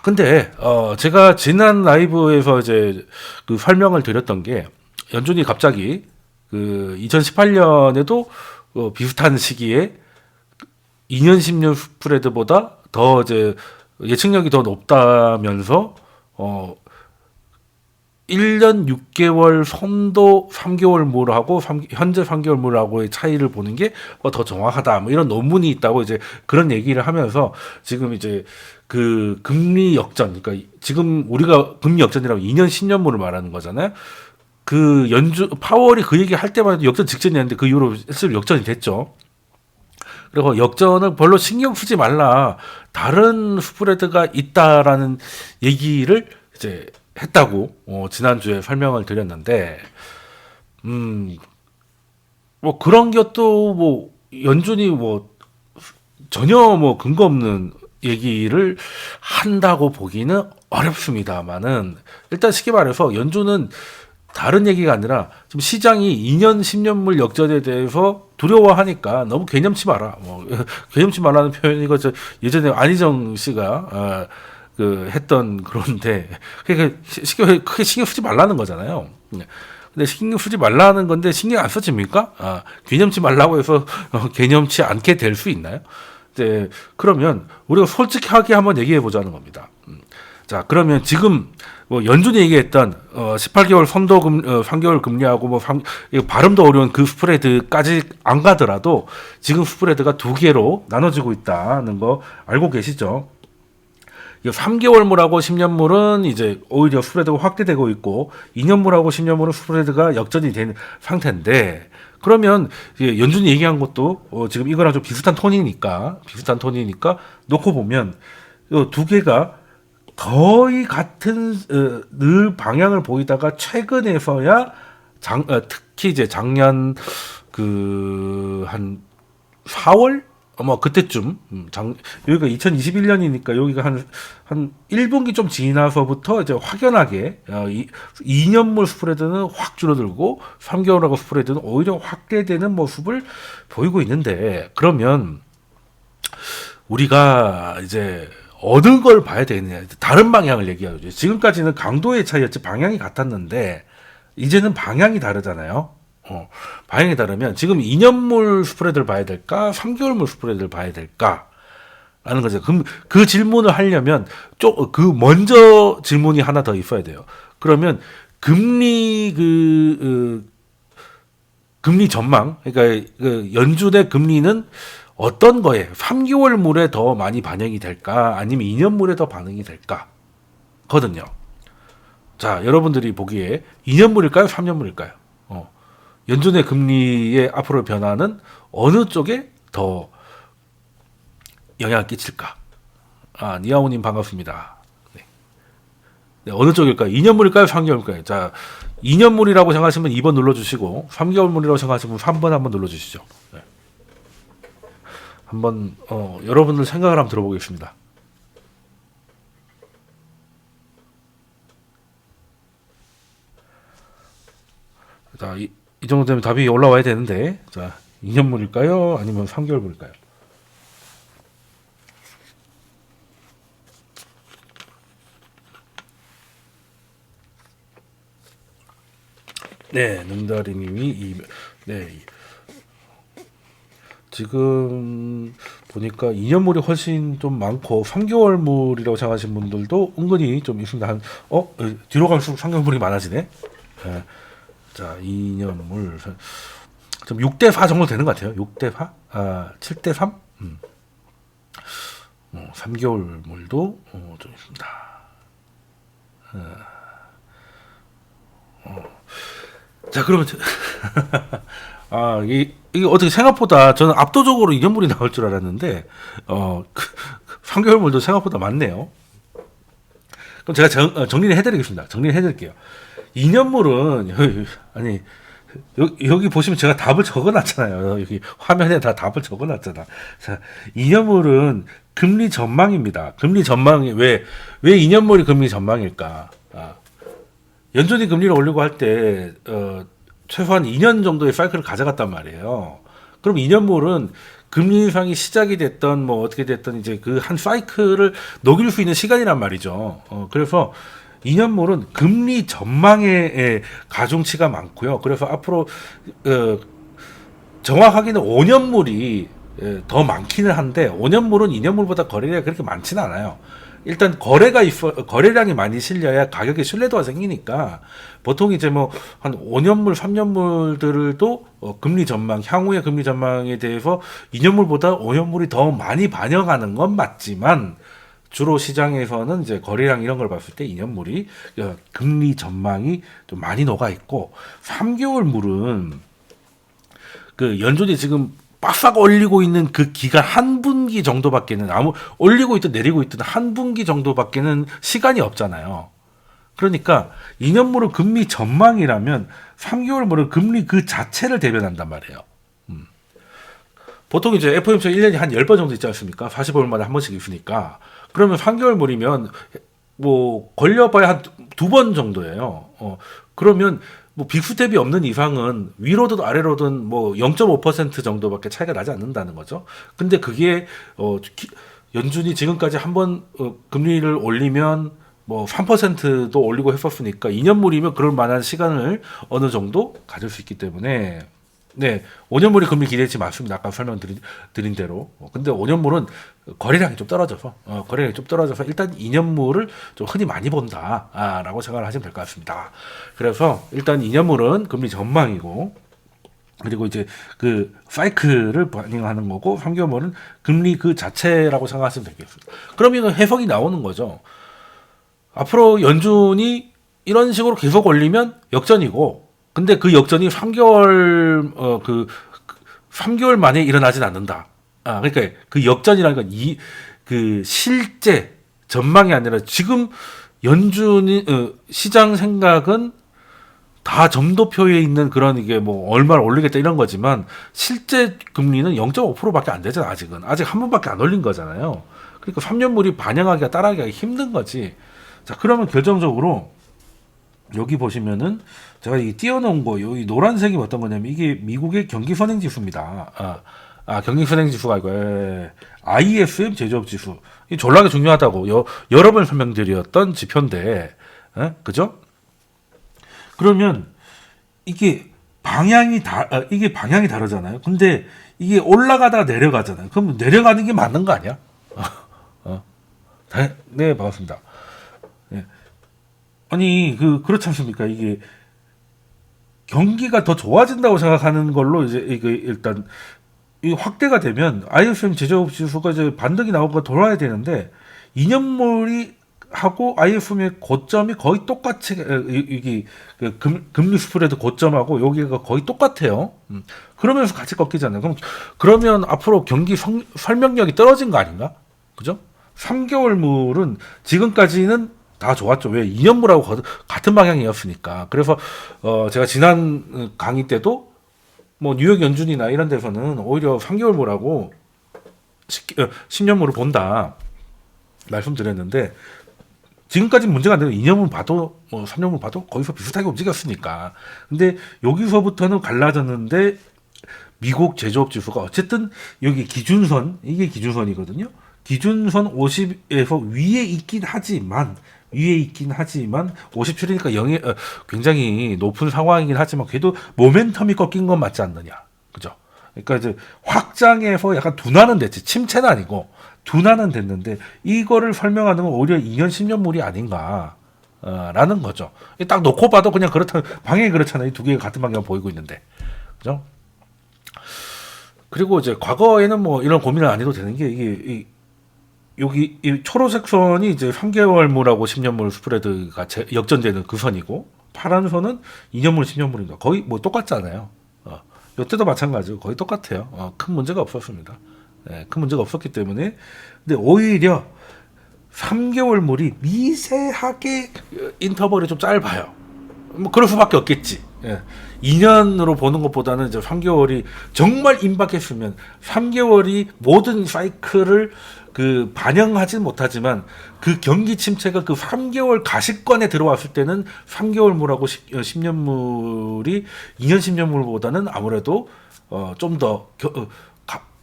근데 제가 지난 라이브에서 이제 그 설명을 드렸던 게 연준이 갑자기 그 2018년에도 비슷한 시기에 2년 10년 스프레드보다 더 이제 예측력이 더 높다면서 1년 6개월 선도 3개월 몰하고 현재 3개월 몰하고의 차이를 보는 게 더 정확하다. 뭐 이런 논문이 있다고 이제 그런 얘기를 하면서 지금 이제 그 금리 역전, 그러니까 지금 우리가 금리 역전이라고 2년 10년물을 말하는 거잖아요. 그 파월이 그 얘기 할 때마다 역전 직전이었는데 그 이후로 실제로 역전이 됐죠. 그리고 역전을 별로 신경 쓰지 말라. 다른 스프레드가 있다라는 얘기를 이제 했다고 지난주에 설명을 드렸는데 뭐 그런 것도 뭐 연준이 뭐 전혀 뭐 근거 없는 얘기를 한다고 보기는 어렵습니다만은 일단 쉽게 말해서 연준은 다른 얘기가 아니라 지금 시장이 2년 10년물 역전에 대해서 두려워하니까 너무 개념치 마라. 뭐 개념치 말라는 표현이 저 예전에 안희정 씨가 그 했던 그런데 그러니까 크게 신경 쓰지 말라는 거잖아요. 근데 신경 쓰지 말라는 건데 신경 안 써집니까? 개념치 말라고 해서 개념치 않게 될 수 있나요? 이제 그러면 우리가 솔직하게 한번 얘기해 보자는 겁니다. 자, 그러면 지금 뭐 연준이 얘기했던 18개월 선도 3개월 금리하고 뭐 이거 발음도 어려운 그 스프레드까지 안 가더라도 지금 스프레드가 두 개로 나눠지고 있다는 거 알고 계시죠? 3개월물하고 10년물은 이제 오히려 스프레드가 확대되고 있고 2년물하고 10년물은 스프레드가 역전이 된 상태인데 그러면 연준이 얘기한 것도 지금 이거랑 좀 비슷한 톤이니까 놓고 보면 이 두 개가 거의 같은 늘 방향을 보이다가 최근에서야 특히 이제 작년 그 한 4월 뭐 그때쯤 여기가 2021년이니까 여기가 한 1분기 좀 지나서부터 이제 확연하게 2년물 스프레드는 확 줄어들고 3개월하고 스프레드는 오히려 확대되는 모습을 보이고 있는데 그러면 우리가 이제 어느 걸 봐야 되느냐 다른 방향을 얘기하죠. 지금까지는 강도의 차이였지 방향이 같았는데 이제는 방향이 다르잖아요. 방향이 다르면 지금 2년물 스프레드를 봐야 될까 3개월물 스프레드를 봐야 될까 라는 거죠. 그럼 그 질문을 하려면 그 먼저 질문이 하나 더 있어야 돼요. 그러면 금리 금리 전망 그러니까 연준의 금리는 어떤 거에 3개월물에 더 많이 반영이 될까 아니면 2년물에 더 반응이 될까 거든요. 자, 여러분들이 보기에 2년물일까요 3년물일까요? 연준의 금리의 앞으로 변화는 어느 쪽에 더 영향을 끼칠까? 니아오님 반갑습니다. 네. 네, 어느 쪽일까요? 2년물일까요? 3개월일까요? 자, 2년물이라고 생각하시면 2번 눌러주시고 3개월물이라고 생각하시면 3번 한번 눌러주시죠. 네. 한번 여러분들 생각을 한번 들어보겠습니다. 자, 이 정도 되면 답이 올라와야 되는데, 자, 2년물일까요? 아니면 3개월물일까요? 네, 능다리님이 네, 지금 보니까 2년물이 훨씬 좀 많고 3개월물이라고 생각하시는 분들도 은근히 좀 있습니다. 뒤로 갈수록 3개월물이 많아지네. 네. 자, 2년물 좀 6대4 정도 되는 것 같아요. 6대4? 7대3? 3개월물도 좀 있습니다. 자, 그러면 이게 어떻게 생각보다 저는 압도적으로 2년물이 나올 줄 알았는데 3개월물도 생각보다 많네요. 그럼 제가 정리를 해드리겠습니다. 정리를 해드릴게요. 2년물은 아니 여기 보시면 제가 답을 적어놨잖아요. 여기 화면에 다 답을 적어놨잖아. 자, 2년물은 금리 전망입니다. 금리 전망이 왜 2년물이 금리 전망일까? 연준이 금리를 올리고 할 때 최소한 2년 정도의 사이클을 가져갔단 말이에요. 그럼 2년물은 금리 인상이 시작이 됐던 뭐 어떻게 됐던 이제 그 한 사이클을 녹일 수 있는 시간이란 말이죠. 그래서 2년물은 금리 전망에 가중치가 많고요. 그래서 앞으로 정확하게는 5년물이 더 많기는 한데 5년물은 2년물보다 거래량이 그렇게 많지는 않아요. 일단 거래량이 많이 실려야 가격에 신뢰도가 생기니까 보통 이제 뭐 한 5년물, 3년물들도 금리 전망, 향후의 금리 전망에 대해서 2년물보다 5년물이 더 많이 반영하는 건 맞지만 주로 시장에서는 이제 거래량 이런 걸 봤을 때 2년물이 금리 전망이 좀 많이 녹아 있고 3개월물은 그 연준이 지금 빡빡 올리고 있는 그 기간 한 분기 정도밖에는 올리고 있든 내리고 있든 한 분기 정도밖에는 시간이 없잖아요. 그러니까 2년물은 금리 전망이라면 3개월물은 금리 그 자체를 대변한단 말이에요. 보통 이제 FOMC 1년에 한 10번 정도 있지 않습니까? 45일마다 한 번씩 있으니까. 그러면 3개월물이면 뭐 걸려봐야 한 두 번 정도예요. 그러면 뭐 빅스텝이 없는 이상은 위로든 아래로든 뭐 0.5% 정도밖에 차이가 나지 않는다는 거죠. 근데 그게 연준이 지금까지 한번 금리를 올리면 뭐 3%도 올리고 했었으니까 2년물이면 그럴 만한 시간을 어느 정도 가질 수 있기 때문에 네, 5년물이 금리 기대치 맞습니다. 아까 설명드린 대로. 근데 5년물은 거래량이 좀 떨어져서 일단 2년물을 좀 흔히 많이 본다라고 생각을 하시면 될 것 같습니다. 그래서 일단 2년물은 금리 전망이고 그리고 이제 그 사이클을 반영하는 거고 3개월물은 금리 그 자체라고 생각하시면 되겠습니다. 그럼 이거 해석이 나오는 거죠. 앞으로 연준이 이런 식으로 계속 올리면 역전이고 근데 그 역전이 3개월 3개월 만에 일어나진 않는다. 그러니까 그 역전이라는 건 그 실제 전망이 아니라 지금 연준이 시장 생각은 다 점도표에 있는 그런 이게 뭐 얼마를 올리겠다 이런 거지만 실제 금리는 0.5%밖에 안 되잖아. 아직 한 번밖에 안 올린 거잖아요. 그러니까 3년물이 반영하기가 따라하기가 힘든 거지. 자, 그러면 결정적으로 여기 보시면은 제가 이 띄워놓은 거, 여기 노란색이 어떤 거냐면 이게 미국의 경기 선행 지수입니다. 경기 선행 지수가 이거 ISM 제조업 지수. 이 졸라게 중요하다고 여러 번 설명드렸던 지표인데, 그죠? 그러면 이게 방향이 다르잖아요. 근데 이게 올라가다가 내려가잖아요. 그럼 내려가는 게 맞는 거 아니야? 네, 반갑습니다. 네. 아니 그렇지 않습니까? 이게 경기가 더 좋아진다고 생각하는 걸로 이제 이게 일단 이 확대가 되면 ISM 제조업 지수가 이제 반등이 나오고 돌아야 되는데 2년물이 하고 ISM의 고점이 거의 똑같이 이게 그 금리 스프레드 고점하고 여기가 거의 똑같아요. 그러면서 같이 꺾이잖아요. 그러면 앞으로 경기 설명력이 떨어진 거 아닌가? 그죠? 3개월물은 지금까지는 다 좋았죠. 왜? 2년물하고 같은 방향이었으니까. 그래서 제가 지난 강의 때도 뭐 뉴욕 연준이나 이런 데서는 오히려 3개월물하고 10년물을 본다 말씀드렸는데 지금까지는 문제가 안 되고 2년물 봐도 뭐 3년물 봐도 거기서 비슷하게 움직였으니까. 근데 여기서부터는 갈라졌는데 미국 제조업 지수가 어쨌든 여기 기준선 이게 기준선이거든요. 기준선 50에서 위에 있긴 하지만 57이니까 굉장히 높은 상황이긴 하지만 그래도 모멘텀이 꺾인 건 맞지 않느냐. 그죠? 그러니까 이제 확장해서 약간 둔화는 됐지. 침체는 아니고 둔화는 됐는데 이거를 설명하는 건 오히려 2년 10년물이 아닌가. 라는 거죠. 딱 놓고 봐도 그냥 방향이 그렇잖아요. 이 두 개가 같은 방향 보이고 있는데. 그죠? 그리고 이제 과거에는 뭐 이런 고민을 안 해도 되는 게 여기 이 초록색 선이 이제 3개월물하고 10년물 스프레드가 역전되는 그 선이고 파란 선은 2년물 10년물입니다. 거의 뭐 똑같잖아요. 이때도 마찬가지고 거의 똑같아요. 큰 문제가 없었습니다. 네, 큰 문제가 없었기 때문에 근데 오히려 3개월물이 미세하게 인터벌이 좀 짧아요. 뭐 그럴 수밖에 없겠지. 2년으로 보는 것보다는 이제 3개월이 정말 임박했으면 3개월이 모든 사이클을 반영하진 못하지만 그 경기 침체가 그 3개월 가시권에 들어왔을 때는 3개월물하고 10년물이 2년 10년물보다는 아무래도 좀 더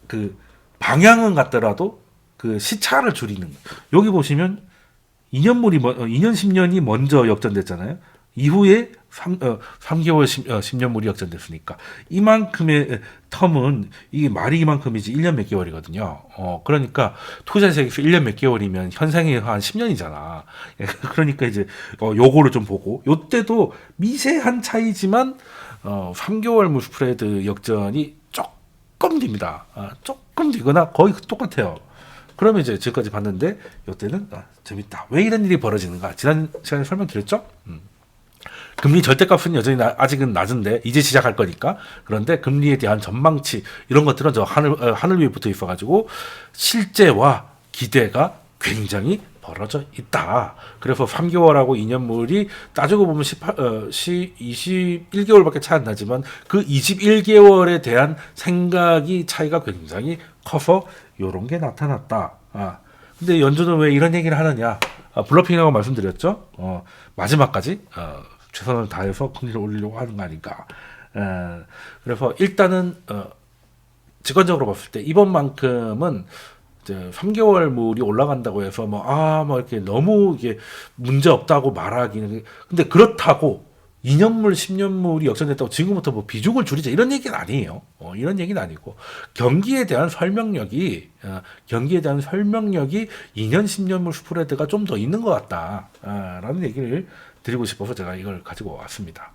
그 방향은 같더라도 그 시차를 줄이는 거. 여기 보시면 2년 10년이 먼저 역전됐잖아요. 이후에 3개월 10년물이 역전됐으니까 이만큼의 텀은 이게 말이 이만큼이지 1년 몇 개월이거든요. 그러니까 투자세에서 1년 몇 개월이면 현생이 한 10년이잖아. 그러니까 이제 요거를 좀 보고 요때도 미세한 차이지만 3개월 물 스프레드 역전이 조금 됩니다. 조금 되거나 거의 똑같아요. 그러면 이제 지금까지 봤는데 이때는 재밌다. 왜 이런 일이 벌어지는가? 지난 시간에 설명드렸죠. 금리 절대값은 여전히 아직은 낮은데 이제 시작할 거니까. 그런데 금리에 대한 전망치 이런 것들은 저 하늘 위에 붙어 있어가지고 실제와 기대가 굉장히 벌어져 있다. 그래서 3개월하고 2년물이 따지고 보면 21개월밖에 차이 안 나지만 그 21개월에 대한 생각이 차이가 굉장히 커서 이런 게 나타났다. 근데 연준은 왜 이런 얘기를 하느냐? 블러핑이라고 말씀드렸죠. 마지막까지 최선을 다해서 금리를 올리려고 하는 거 아닌가. 그래서 일단은 직관적으로 봤을 때 이번만큼은 이제 3개월 물이 올라간다고 해서 뭐 이렇게 너무 이게 문제 없다고 말하기는 근데 그렇다고 2년물, 10년물이 역전됐다고 지금부터 뭐 비중을 줄이자 이런 얘기는 아니에요. 이런 얘기는 아니고 경기에 대한 설명력이 2년, 10년물 스프레드가 좀 더 있는 것 같다라는 얘기를 드리고 싶어서 제가 이걸 가지고 왔습니다.